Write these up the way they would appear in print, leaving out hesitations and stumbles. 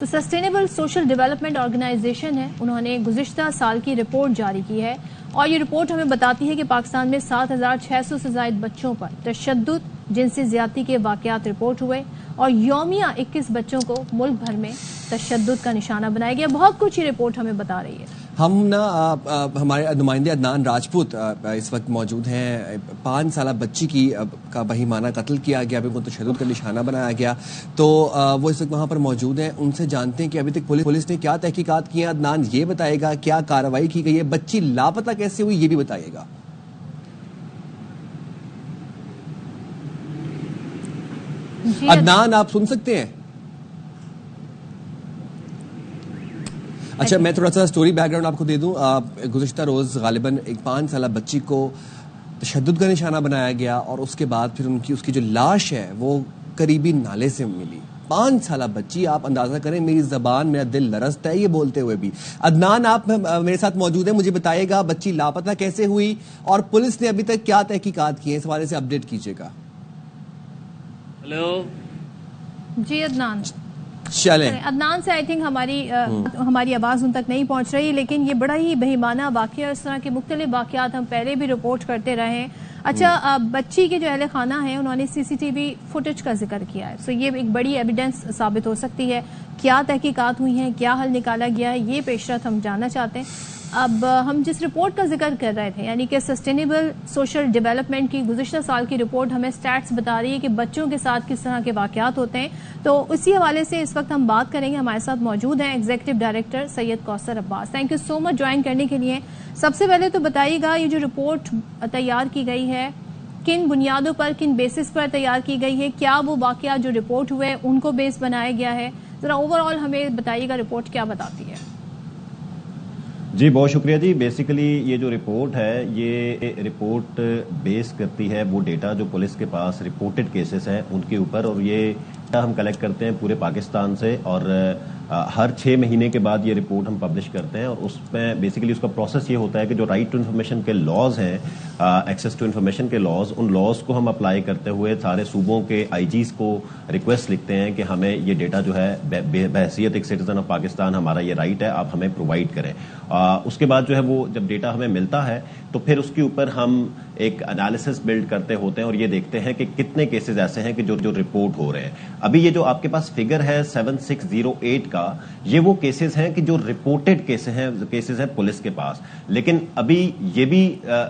تو sustainable social development organization ہے، انہوں نے گزشتہ سال کی رپورٹ جاری کی ہے اور یہ رپورٹ ہمیں بتاتی ہے کہ پاکستان میں 7,600 سے زائد بچوں پر تشدد، جنسی زیادتی کے واقعات رپورٹ ہوئے اور یومیہ 21 بچوں کو ملک بھر میں تشدد کا نشانہ بنایا گیا۔ بہت کچھ یہ رپورٹ ہمیں بتا رہی ہے۔ ہمارے نمائندے عدنان راجپوت اس وقت موجود ہیں۔ 5 سالہ بچی کا بہیمانہ قتل کیا گیا، ابھی وہ تشدد کا نشانہ بنایا گیا، تو وہ اس وقت وہاں پر موجود ہیں۔ ان سے جانتے ہیں کہ ابھی تک پولیس نے کیا تحقیقات کی ہیں۔ عدنان یہ بتائے گا کیا کارروائی کی گئی ہے، بچی لاپتہ کیسے ہوئی یہ بھی بتائیے گا۔ عدنان آپ سن سکتے ہیں؟ اچھا، میں تھوڑا سا سٹوری بیک گراؤنڈ آپ کو دے دوں۔ گزشتہ روز غالباً ایک 5 سالہ بچی کو تشدد کا نشانہ بنایا گیا اور اس کے بعد پھر اس کی جو لاش ہے وہ قریبی نالے سے ملی۔ 5 سالہ بچی، آپ اندازہ کریں، میری زبان میرا دل لرزتا ہے یہ بولتے ہوئے بھی۔ عدنان آپ میرے ساتھ موجود ہیں، مجھے بتائیے گا بچی لاپتہ کیسے ہوئی اور پولیس نے ابھی تک کیا تحقیقات کی ہیں، اس حوالے سے اپڈیٹ کیجیے گا۔ ہیلو جی عدنان، چلیں عدنان سے آئی تھنک ہماری آواز ان تک نہیں پہنچ رہی، لیکن یہ بڑا ہی بہیمانہ واقعہ اور اس طرح کے مختلف واقعات ہم پہلے بھی رپورٹ کرتے رہے ہیں۔ اچھا، بچی کے جو اہل خانہ ہیں انہوں نے CCTV فوٹیج کا ذکر کیا ہے، سو یہ ایک بڑی ایویڈنس ثابت ہو سکتی ہے۔ کیا تحقیقات ہوئی ہیں، کیا حل نکالا گیا ہے، یہ پیشرفت ہم جاننا چاہتے ہیں۔ اب ہم جس رپورٹ کا ذکر کر رہے تھے، یعنی کہ سسٹینیبل سوشل ڈیولپمنٹ کی گزشتہ سال کی رپورٹ ہمیں سٹیٹس بتا رہی ہے کہ بچوں کے ساتھ کس طرح کے واقعات ہوتے ہیں، تو اسی حوالے سے اس وقت ہم بات کریں گے۔ ہمارے ساتھ موجود ہیں executive director Syed Kausar Abbas. Thank you so much join کرنے کے لیے۔ سب سے پہلے تو بتائیے گا، یہ جو رپورٹ تیار کی گئی ہے کن بنیادوں پر، کن بیسس پر تیار کی گئی ہے؟ کیا وہ واقعات جو رپورٹ ہوئے ان کو بیس بنایا گیا ہے؟ ذرا اوور آل ہمیں بتائیے گا رپورٹ کیا بتاتی ہے۔ جی بہت شکریہ جی۔ بیسیکلی یہ جو رپورٹ ہے یہ رپورٹ بیس کرتی ہے وہ ڈیٹا جو پولیس کے پاس رپورٹڈ کیسز ہیں ان کے اوپر، اور یہ ڈیٹا ہم کلیکٹ کرتے ہیں پورے پاکستان سے، اور ہر 6 مہینے کے بعد یہ رپورٹ ہم پبلش کرتے ہیں، اور اس میں بیسیکلی اس کا پروسیس یہ ہوتا ہے کہ جو رائٹ ٹو انفارمیشن کے لاز ہیں، ایکسیس ٹو انفارمیشن کے لاز، ان لاز کو ہم اپلائی کرتے ہوئے سارے صوبوں کے IGs کو ریکویسٹ لکھتے ہیں کہ ہمیں یہ ڈیٹا جو ہے بحیثیت ایک سٹیزن آف پاکستان ہمارا یہ رائٹ ہے، آپ ہمیں پرووائڈ کریں۔ اس کے بعد جو ہے وہ جب ڈیٹا ہمیں ملتا ہے تو پھر اس کے اوپر ہم ایک انالیسس بلڈ کرتے ہوتے ہیں اور یہ دیکھتے ہیں کہ کتنے کیسز ایسے ہیں کہ جو رپورٹ ہو رہے ہیں۔ ابھی یہ جو آپ کے پاس فگر ہے 7608 کا، یہ وہ کیسز ہیں کہ جو رپورٹڈ کیسز ہیں پولیس کے پاس، لیکن ابھی یہ بھی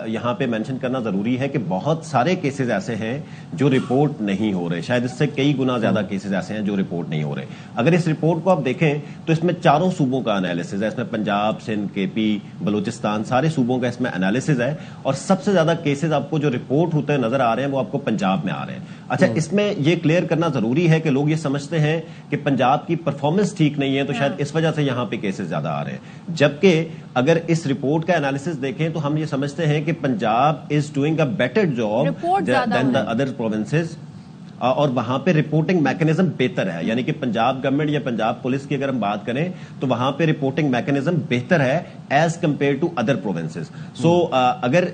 یہاں پہ مینشن کرنا ضروری ہے کہ بہت سارے کیسز ایسے ہیں جو رپورٹ نہیں ہو رہے، شاید اس سے کئی گنا زیادہ کیسز ایسے ہیں جو رپورٹ نہیں ہو رہے۔ اگر اس رپورٹ کو آپ دیکھیں تو اس میں 4 صوبوں کا انالیسس ہے، اس میں پنجاب، سندھ، KP، بلوچستان، سارے صوبوں کا اس میں انالیسس ہے، اور سب سے زیادہ کیسز آپ کو جو رپورٹ ہوتے نظر آ رہے ہیں وہ آپ کو پنجاب میں آ رہے ہیں۔ اچھا، اس میں یہ کلیئر کرنا ضروری ہے کہ لوگ یہ سمجھتے ہیں کہ پنجاب کی پرفارمنس ٹھیک نہیں ہے تو شاید اس وجہ سے یہاں پہ کیسز زیادہ آ رہے ہیں، جبکہ اگر اس رپورٹ کا انالیسس دیکھیں تو ہم یہ سمجھتے ہیں کہ Punjab is doing a better job than the other provinces, اور وہاں پہ رپورٹنگ میکنزم بہتر ہے، یعنی کہ پنجاب گورنمنٹ یا پنجاب پولیس کی اگر ہم بات کریں تو وہاں پہ رپورٹنگ میکنزم بہتر ہے as compare to other provinces. So اگر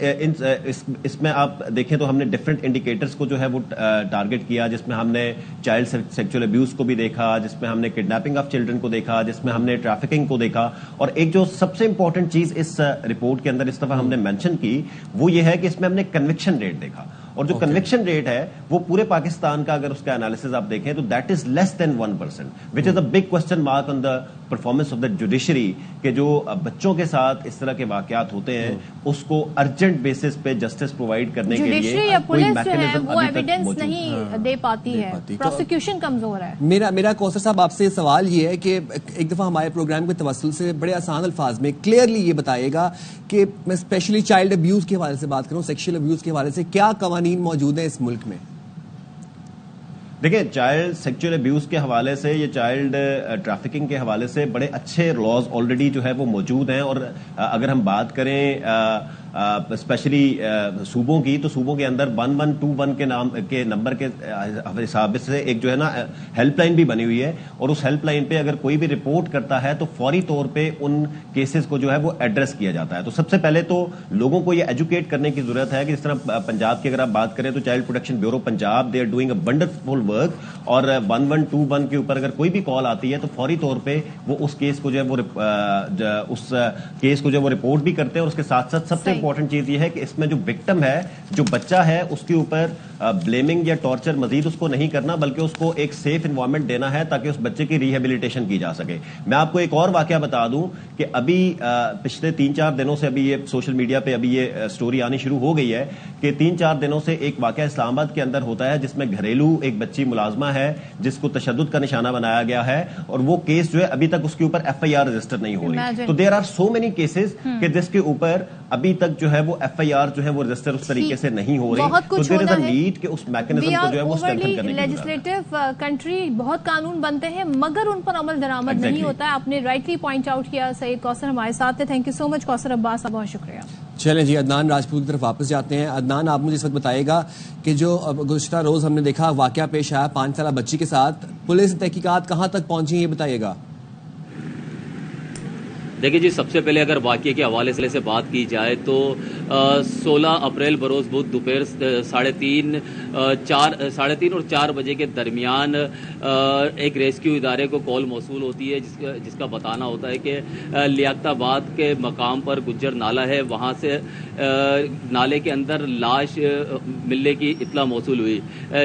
اس میں آپ دیکھیں تو ہم نے ڈفرینٹ انڈیکیٹرز کو جو ہے وہ ٹارگٹ کیا، جس میں ہم نے چائلڈ سیکچوئل ابیوز کو بھی دیکھا، جس میں ہم نے کڈنیپنگ آف چلڈرن کو دیکھا، جس میں ہم نے ٹریفکنگ کو دیکھا، اور ایک جو سب سے امپورٹنٹ چیز اس رپورٹ کے اندر اس دفعہ ہم نے مینشن کی وہ یہ ہے کہ اس میں ہم نے کنوکشن ریٹ دیکھا، اور جو کنوکشن ریٹ ہے وہ پورے پاکستان کا اگر اس کا انالیسز آپ دیکھیں تو that is less than 1%، which is a big question mark on the performance of the judiciary, کہ جو بچوں کے ساتھ اس طرح کے واقعات ہوتے ہیں اس کو ارجنٹ بیسس پہ جسٹس پرووائڈ کرنے کے لیے جوڈیشری یا پولیس جو ہے وہ ایویڈنس نہیں دے پاتی ہے، پروسیکیوشن کمزور ہے۔ میرا کوثر صاحب آپ سے سوال یہ ہے کہ ایک دفعہ ہمارے پروگرام کے توسل سے بڑے آسان الفاظ میں کلیئرلی یہ بتائیے گا کہ میں اسپیشلی چائلڈ ابیوز کے حوالے سے بات کروں، سیکشل ابیوز کے حوالے سے کیا قوانین موجود ہیں اس ملک میں؟ دیکھیں، چائلڈ سیکچوئل ابیوز کے حوالے سے، یہ چائلڈ ٹریفکنگ کے حوالے سے بڑے اچھے لاز آلریڈی جو ہے وہ موجود ہیں، اور اگر ہم بات کریں اسپیشلی صوبوں کی، تو صوبوں کے اندر 1121 کے نمبر کے حساب سے ایک جو ہے نا ہیلپ لائن بھی بنی ہوئی ہے، اور اس ہیلپ لائن پہ اگر کوئی بھی رپورٹ کرتا ہے تو فوری طور پہ ان کیسز کو جو ہے وہ ایڈریس کیا جاتا ہے. تو سب سے پہلے تو لوگوں کو یہ ایجوکیٹ کرنے کی ضرورت ہے کہ جس طرح پنجاب کی اگر آپ بات کریں تو child protection bureau Punjab they are doing a wonderful work, اور 1121 کے اوپر اگر کوئی بھی کال آتی ہے تو فوری طور پہ وہ اس کیس کو جو ہے وہ رپورٹ بھی کرتے ہیں. اور اس کے ساتھ ساتھ سب سے امپورٹنٹ چیز یہ ہے کہ اس میں جو وکٹم ہے، جو بچہ ہے، اس کے اوپر بلیمنگ یا ٹارچر مزید اس کو نہیں کرنا، بلکہ اس کو ایک سیف انوائرمنٹ دینا ہے تاکہ اس بچے کی ریہیبلیٹیشن کی جا سکے. میں آپ کو ایک اور واقعہ بتا دوں کہ ابھی پچھلے 3-4 دنوں سے ابھی یہ سوشل میڈیا پہ ابھی یہ سٹوری آنی شروع ہو گئی ہے کہ 3-4 دنوں سے ایک واقعہ اسلام آباد کے اندر ہوتا ہے جس میں گھریلو ایک بچی ملازمہ ہے جس کو تشدد کا نشانہ بنایا گیا ہے، اور وہ کیس جو ہے ابھی تک اس کے اوپر FIR رجسٹر نہیں ہو رہی. تو there are so many cases کہ جس کے اوپر ابھی تک جو ہے وہ FIR جو ہے وہ رجسٹر اس طریقے سے نہیں ہو رہی. تو دیر از اے نیڈ کہ اس میکنزم کو جو ہے وہ اسٹرینتھن کرنے کی لیجسلیٹو کنٹری، بہت قانون بنتے ہیں مگر ان پر عمل درآمد نہیں ہوتا ہے. آپ نے رائٹلی پوائنٹ آؤٹ کیا. سعید کوثر ہمارے ساتھ ہیں. تھینک یو سو مچ کوثر عباس، بہت شکریہ. چلیں جی، عدنان راجپوت کی طرف واپس جاتے ہیں. عدنان، آپ مجھے اس وقت بتائیے گا کہ جو گزشتہ روز ہم نے دیکھا واقعہ پیش آیا 5 سالہ بچی کے ساتھ، پولیس تحقیقات کہاں تک پہنچی یہ بتائیے گا. دیکھیے جی، سب سے پہلے اگر واقعے کے حوالے سے بات کی جائے تو 16 اپریل بروز بدھ دوپہر 3:30 اور 4 بجے کے درمیان ایک ریسکیو ادارے کو کال موصول ہوتی ہے جس کا بتانا ہوتا ہے کہ لیاقت آباد کے مقام پر گجر نالہ ہے، وہاں سے نالے کے اندر لاش ملنے کی اطلاع موصول ہوئی،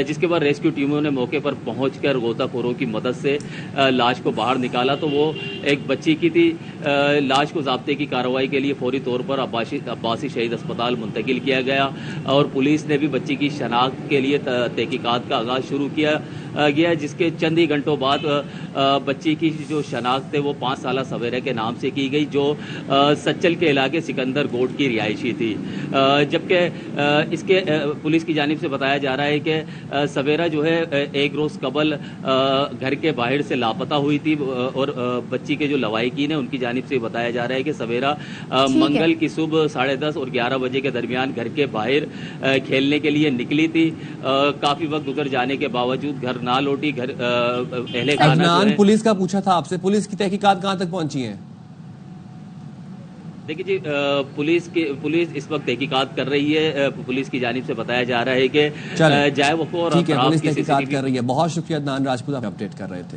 جس کے بعد ریسکیو ٹیموں نے موقع پر پہنچ کر غوطہ خوروں کی مدد سے لاش کو باہر نکالا. تو وہ ایک بچی کی تھی. لاش کو ضابطے کی کارروائی کے لیے فوری طور پر عباسی شہید اسپتال منتقل کیا گیا، اور پولیس نے بھی بچی کی شناخت کے لیے تحقیقات کا آغاز شروع کیا گیا، جس کے چند ہی گھنٹوں بعد بچی کی جو شناخت ہے وہ 5 سالہ سویرا کے نام سے کی گئی، جو سچل کے علاقے سکندر گوٹ کی رہائشی تھی. جبکہ اس کے پولیس کی جانب سے بتایا جا رہا ہے کہ سویرا جو ہے ایک روز قبل گھر کے باہر سے لاپتہ ہوئی تھی، اور بچی کے جو لواحقین ہیں ان کی جانب سے بتایا جا رہا ہے کہ سویرا منگل کی صبح 10:30 اور 11 بجے کے درمیان گھر کے باہر کھیلنے کے لیے نکلی تھی. کافی وقت گزر جانے کے باوجود گھر نہ لوٹی. گھر اہل خانہ پولیس کا پوچھا تھا آپ سے، پولیس کی تحقیقات کہاں تک پہنچی ہیں؟ دیکھیے جی، پولیس اس وقت تحقیقات کر رہی ہے. پولیس کی جانب سے بتایا جا رہا ہے کہ جائے وقوع اور ٹھیک ہے، پولیس تحقیقات کر رہی ہے. بہت شکریہ عدنان راجپوت، آپ اپڈیٹ کر رہے تھے.